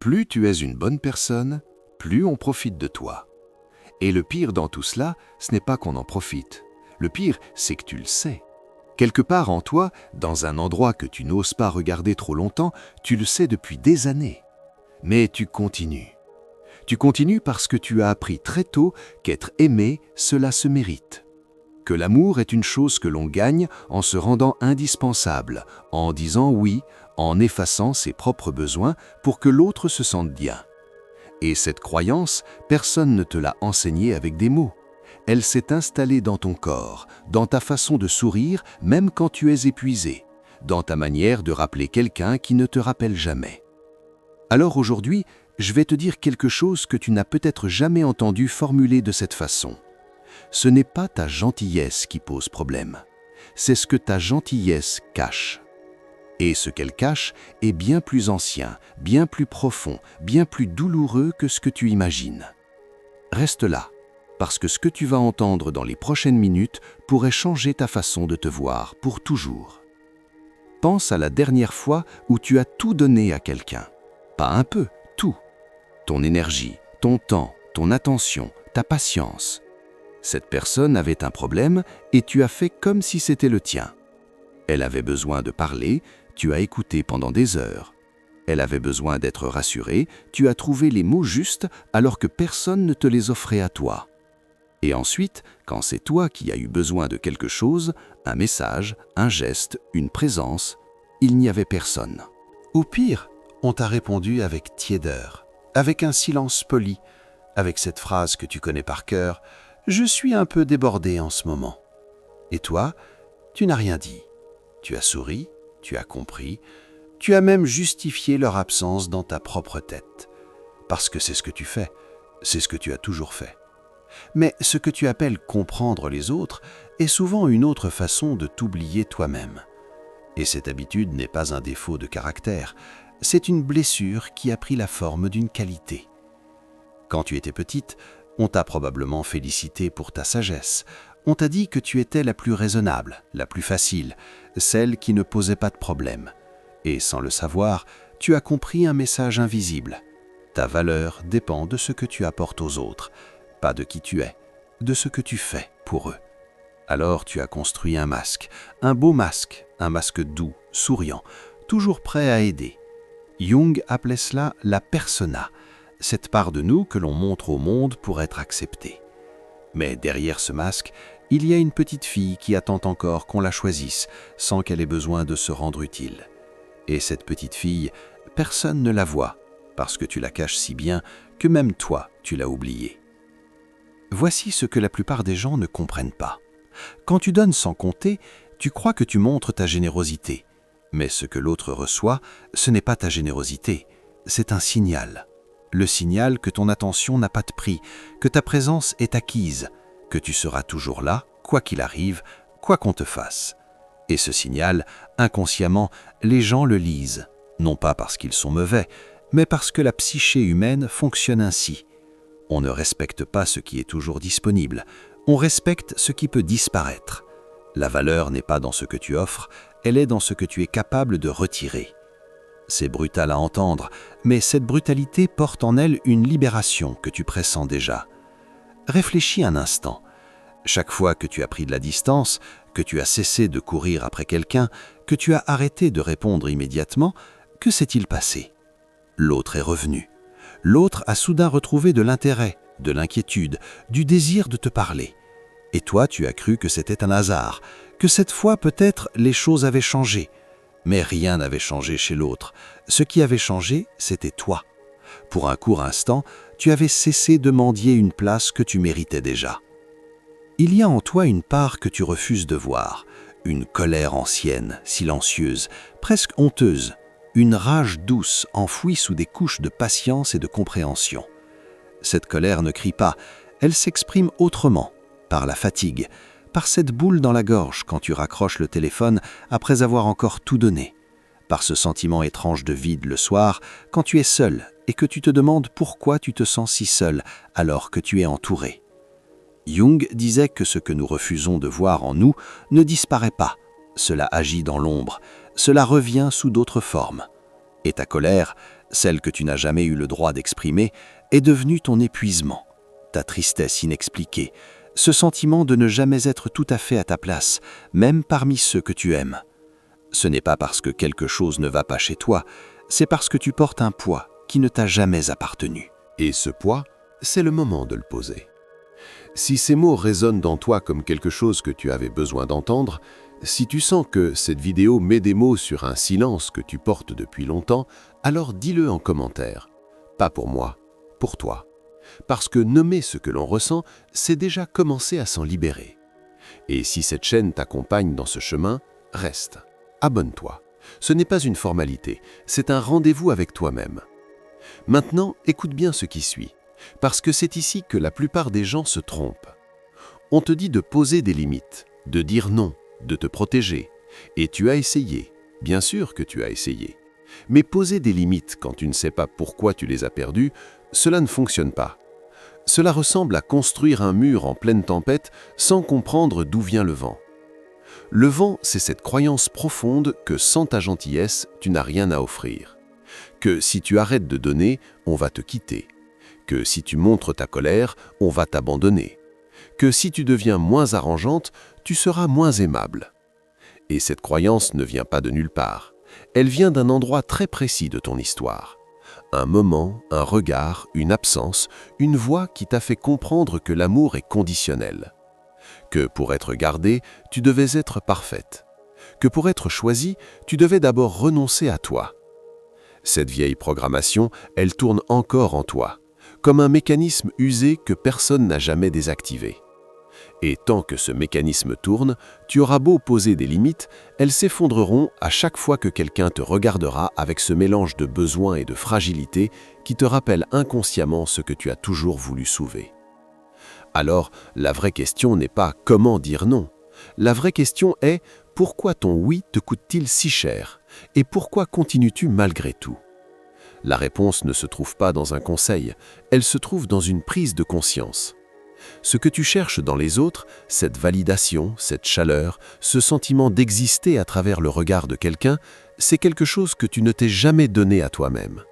Plus tu es une bonne personne, plus on profite de toi. Et le pire dans tout cela, ce n'est pas qu'on en profite. Le pire, c'est que tu le sais. Quelque part en toi, dans un endroit que tu n'oses pas regarder trop longtemps, tu le sais depuis des années. Mais tu continues. Tu continues parce que tu as appris très tôt qu'être aimé, cela se mérite. Que l'amour est une chose que l'on gagne en se rendant indispensable, en disant oui, en effaçant ses propres besoins pour que l'autre se sente bien. Et cette croyance, personne ne te l'a enseignée avec des mots. Elle s'est installée dans ton corps, dans ta façon de sourire même quand tu es épuisé, dans ta manière de rappeler quelqu'un qui ne te rappelle jamais. Alors aujourd'hui, je vais te dire quelque chose que tu n'as peut-être jamais entendu formuler de cette façon. Ce n'est pas ta gentillesse qui pose problème, c'est ce que ta gentillesse cache. Et ce qu'elle cache est bien plus ancien, bien plus profond, bien plus douloureux que ce que tu imagines. Reste là, parce que ce que tu vas entendre dans les prochaines minutes pourrait changer ta façon de te voir pour toujours. Pense à la dernière fois où tu as tout donné à quelqu'un. Pas un peu, tout. Ton énergie, ton temps, ton attention, ta patience. Cette personne avait un problème et tu as fait comme si c'était le tien. Elle avait besoin de parler, tu as écouté pendant des heures. Elle avait besoin d'être rassurée, tu as trouvé les mots justes alors que personne ne te les offrait à toi. Et ensuite, quand c'est toi qui as eu besoin de quelque chose, un message, un geste, une présence, il n'y avait personne. Au pire, on t'a répondu avec tiédeur, avec un silence poli, avec cette phrase que tu connais par cœur, « Je suis un peu débordé en ce moment ». Et toi, tu n'as rien dit. Tu as souri, tu as compris, tu as même justifié leur absence dans ta propre tête. Parce que c'est ce que tu fais, c'est ce que tu as toujours fait. Mais ce que tu appelles comprendre les autres est souvent une autre façon de t'oublier toi-même. Et cette habitude n'est pas un défaut de caractère, c'est une blessure qui a pris la forme d'une qualité. Quand tu étais petite, on t'a probablement félicité pour ta sagesse. On t'a dit que tu étais la plus raisonnable, la plus facile, celle qui ne posait pas de problème. Et sans le savoir, tu as compris un message invisible. Ta valeur dépend de ce que tu apportes aux autres, pas de qui tu es, de ce que tu fais pour eux. Alors tu as construit un beau masque, un masque doux, souriant, toujours prêt à aider. Jung appelait cela la persona, cette part de nous que l'on montre au monde pour être accepté. Mais derrière ce masque, il y a une petite fille qui attend encore qu'on la choisisse sans qu'elle ait besoin de se rendre utile. Et cette petite fille, personne ne la voit, parce que tu la caches si bien que même toi, tu l'as oubliée. Voici ce que la plupart des gens ne comprennent pas. Quand tu donnes sans compter, tu crois que tu montres ta générosité. Mais ce que l'autre reçoit, ce n'est pas ta générosité, c'est un signal. Le signal que ton attention n'a pas de prix, que ta présence est acquise, que tu seras toujours là, quoi qu'il arrive, quoi qu'on te fasse. Et ce signal, inconsciemment, les gens le lisent, non pas parce qu'ils sont mauvais, mais parce que la psyché humaine fonctionne ainsi. On ne respecte pas ce qui est toujours disponible, on respecte ce qui peut disparaître. La valeur n'est pas dans ce que tu offres, elle est dans ce que tu es capable de retirer. C'est brutal à entendre, mais cette brutalité porte en elle une libération que tu pressens déjà. Réfléchis un instant. Chaque fois que tu as pris de la distance, que tu as cessé de courir après quelqu'un, que tu as arrêté de répondre immédiatement, que s'est-il passé? L'autre est revenu. L'autre a soudain retrouvé de l'intérêt, de l'inquiétude, du désir de te parler. Et toi, tu as cru que c'était un hasard, que cette fois peut-être les choses avaient changé. Mais rien n'avait changé chez l'autre. Ce qui avait changé, c'était toi. Pour un court instant, tu avais cessé de mendier une place que tu méritais déjà. Il y a en toi une part que tu refuses de voir, une colère ancienne, silencieuse, presque honteuse, une rage douce enfouie sous des couches de patience et de compréhension. Cette colère ne crie pas, elle s'exprime autrement, par la fatigue, par cette boule dans la gorge quand tu raccroches le téléphone après avoir encore tout donné, par ce sentiment étrange de vide le soir quand tu es seul et que tu te demandes pourquoi tu te sens si seul alors que tu es entouré. Jung disait que ce que nous refusons de voir en nous ne disparaît pas, cela agit dans l'ombre, cela revient sous d'autres formes. Et ta colère, celle que tu n'as jamais eu le droit d'exprimer, est devenue ton épuisement, ta tristesse inexpliquée, ce sentiment de ne jamais être tout à fait à ta place, même parmi ceux que tu aimes. Ce n'est pas parce que quelque chose ne va pas chez toi, c'est parce que tu portes un poids qui ne t'a jamais appartenu. Et ce poids, c'est le moment de le poser. Si ces mots résonnent dans toi comme quelque chose que tu avais besoin d'entendre, si tu sens que cette vidéo met des mots sur un silence que tu portes depuis longtemps, alors dis-le en commentaire. Pas pour moi, pour toi. Parce que nommer ce que l'on ressent, c'est déjà commencer à s'en libérer. Et si cette chaîne t'accompagne dans ce chemin, reste. Abonne-toi. Ce n'est pas une formalité, c'est un rendez-vous avec toi-même. Maintenant, écoute bien ce qui suit, parce que c'est ici que la plupart des gens se trompent. On te dit de poser des limites, de dire non, de te protéger. Et tu as essayé, bien sûr que tu as essayé. Mais poser des limites quand tu ne sais pas pourquoi tu les as perdues, cela ne fonctionne pas. Cela ressemble à construire un mur en pleine tempête sans comprendre d'où vient le vent. Le vent, c'est cette croyance profonde que sans ta gentillesse, tu n'as rien à offrir. Que si tu arrêtes de donner, on va te quitter. Que si tu montres ta colère, on va t'abandonner. Que si tu deviens moins arrangeante, tu seras moins aimable. Et cette croyance ne vient pas de nulle part. Elle vient d'un endroit très précis de ton histoire. Un moment, un regard, une absence, une voix qui t'a fait comprendre que l'amour est conditionnel. Que pour être gardée, tu devais être parfaite. Que pour être choisie, tu devais d'abord renoncer à toi. Cette vieille programmation, elle tourne encore en toi, comme un mécanisme usé que personne n'a jamais désactivé. Et tant que ce mécanisme tourne, tu auras beau poser des limites, elles s'effondreront à chaque fois que quelqu'un te regardera avec ce mélange de besoin et de fragilité qui te rappelle inconsciemment ce que tu as toujours voulu sauver. Alors, la vraie question n'est pas comment dire non. La vraie question est pourquoi ton oui te coûte-t-il si cher et pourquoi continues-tu malgré tout? La réponse ne se trouve pas dans un conseil, elle se trouve dans une prise de conscience. Ce que tu cherches dans les autres, cette validation, cette chaleur, ce sentiment d'exister à travers le regard de quelqu'un, c'est quelque chose que tu ne t'es jamais donné à toi-même.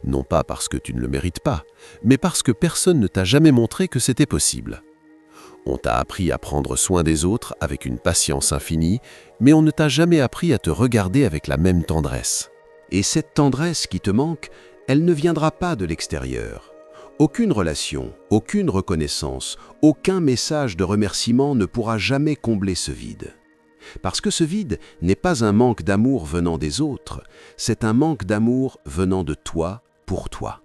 Non pas parce que tu ne le mérites pas, mais parce que personne ne t'a jamais montré que c'était possible. On t'a appris à prendre soin des autres avec une patience infinie, mais on ne t'a jamais appris à te regarder avec la même tendresse. Et cette tendresse qui te manque, elle ne viendra pas de l'extérieur. Aucune relation, aucune reconnaissance, aucun message de remerciement ne pourra jamais combler ce vide. Parce que ce vide n'est pas un manque d'amour venant des autres, c'est un manque d'amour venant de toi pour toi.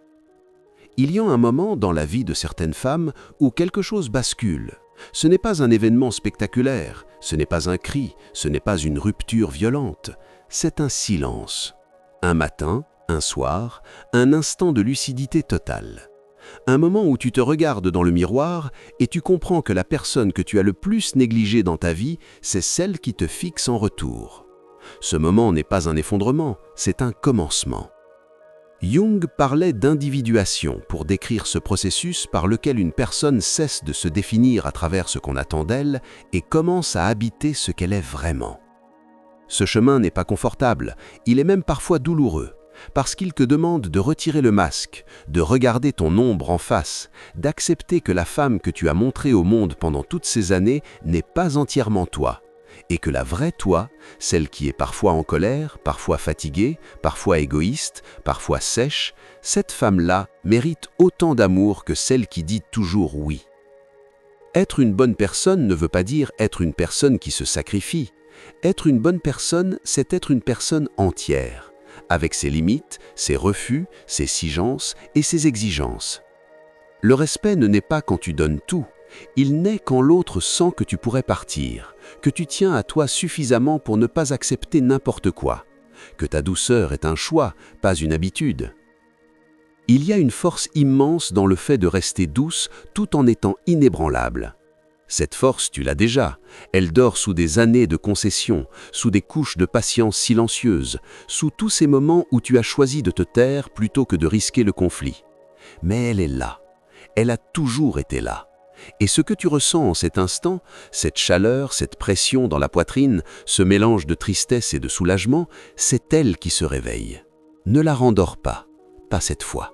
Il y a un moment dans la vie de certaines femmes où quelque chose bascule. Ce n'est pas un événement spectaculaire, ce n'est pas un cri, ce n'est pas une rupture violente, c'est un silence. Un matin, un soir, un instant de lucidité totale. Un moment où tu te regardes dans le miroir et tu comprends que la personne que tu as le plus négligée dans ta vie, c'est celle qui te fixe en retour. Ce moment n'est pas un effondrement, c'est un commencement. Jung parlait d'individuation pour décrire ce processus par lequel une personne cesse de se définir à travers ce qu'on attend d'elle et commence à habiter ce qu'elle est vraiment. Ce chemin n'est pas confortable, il est même parfois douloureux. Parce qu'il te demande de retirer le masque, de regarder ton ombre en face, d'accepter que la femme que tu as montrée au monde pendant toutes ces années n'est pas entièrement toi, et que la vraie toi, celle qui est parfois en colère, parfois fatiguée, parfois égoïste, parfois sèche, cette femme-là mérite autant d'amour que celle qui dit toujours oui. Être une bonne personne ne veut pas dire être une personne qui se sacrifie. Être une bonne personne, c'est être une personne entière, avec ses limites, ses refus, ses exigences et ses exigences. Le respect ne naît pas quand tu donnes tout, il naît quand l'autre sent que tu pourrais partir, que tu tiens à toi suffisamment pour ne pas accepter n'importe quoi, que ta douceur est un choix, pas une habitude. Il y a une force immense dans le fait de rester douce tout en étant inébranlable. Cette force, tu l'as déjà. Elle dort sous des années de concessions, sous des couches de patience silencieuse, sous tous ces moments où tu as choisi de te taire plutôt que de risquer le conflit. Mais elle est là. Elle a toujours été là. Et ce que tu ressens en cet instant, cette chaleur, cette pression dans la poitrine, ce mélange de tristesse et de soulagement, c'est elle qui se réveille. Ne la rendors pas. pas cette fois.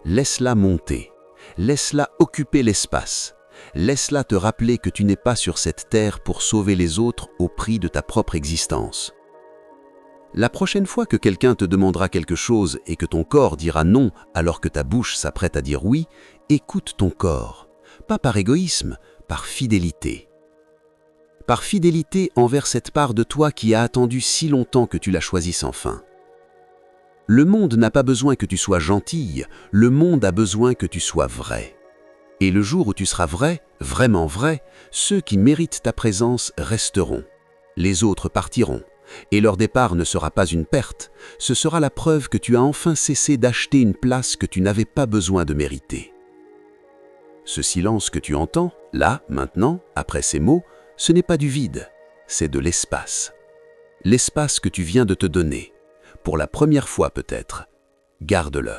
Laisse-la monter, laisse-la occuper l'espace, laisse-la te rappeler que tu n'es pas sur cette terre pour sauver les autres au prix de ta propre existence. La prochaine fois que quelqu'un te demandera quelque chose et que ton corps dira non alors que ta bouche s'apprête à dire oui, écoute ton corps, pas par égoïsme, par fidélité. Par fidélité envers cette part de toi qui a attendu si longtemps que tu la choisisses enfin. Le monde n'a pas besoin que tu sois gentille, le monde a besoin que tu sois vrai. Et le jour où tu seras vrai, vraiment vrai, ceux qui méritent ta présence resteront. Les autres partiront. Et leur départ ne sera pas une perte, ce sera la preuve que tu as enfin cessé d'acheter une place que tu n'avais pas besoin de mériter. Ce silence que tu entends, là, maintenant, après ces mots, ce n'est pas du vide, c'est de l'espace. L'espace que tu viens de te donner. Pour la première fois peut-être, garde-le.